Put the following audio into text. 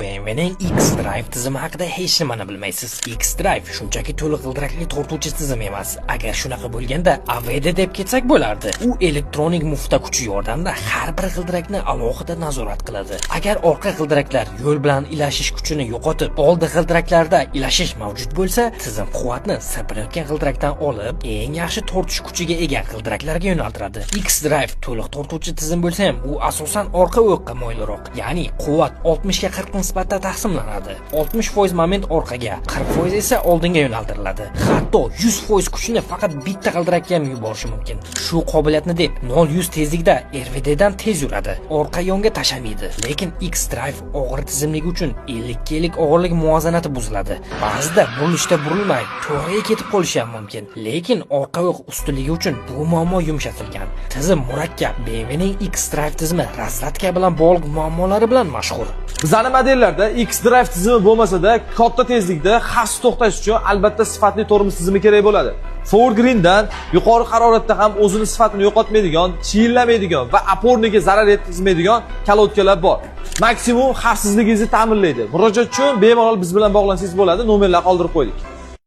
BMWning X-Drive tizimi haqida hech nimani bilmaysiz. X-Drive shunchaki to'liq g'ildirakli tortuvchi tizim emas. Agar shunaqa bo'lganda, AVD deb ketsak bo'lardi. U elektronik mufta kuchi yordamida har bir g'ildirakni alohida nazorat qiladi. Agar orqa g'ildiraklar yo'l bilan ilashish kuchini yo'qotib, oldi g'ildiraklarda ilashish mavjud bo'lsa, tizim quvvatni sirpanayotgan g'ildirakdan olib, eng yaxshi tortish kuchiga ega g'ildiraklarga yo'naltiradi. X-Drive to'liq tortuvchi tizim bo'lsa ham, u asosan orqa o'qqa moyilroq. Ya'ni quvvat 60 ga 40 nisbatda taqsimlanadi. 60% moment orqaga, 40% esa oldinga yo'naltiriladi. Hatto 100% kuchni faqat bitta g'ildirakka ham yuborishi mumkin. Shu qobiliyatni deb 0-100 tezlikda RVD dan tez yuradi. Orqa yonga tashamaydi. Lekin X-Drive og'ir tizimligi uchun 50 og'irlik muvozanati buziladi. Ba'zida burilishda burilmay, to'g'riga ketib qolishi ham mumkin. Lekin orqa o'q ustunligi uchun bu muammo yumshatilgan. Tizim murakkab. BMWning X-Drive tizimi razvedka bilan bog'liq muammolari bilan mashhur. Bizning modellarda X-Drive tizimi bo'lmasa-da, katta tezlikda xavfsiz to'xtash uchun albatta sifatli tormoz tizimi kerak bo'ladi. Forgreendan yuqori haroratda ham o'zini sifatini yo'qotmaydigan, chiyillamaydigan va oporniga zarar yetkazmaydigan kalotkalar bor. Maksimum xavfsizligingizni ta'minlaydi. Murojaat uchun bemalol biz bilan bog'lansangiz bo'ladi. Nomerlar qoldirib qo'ydik.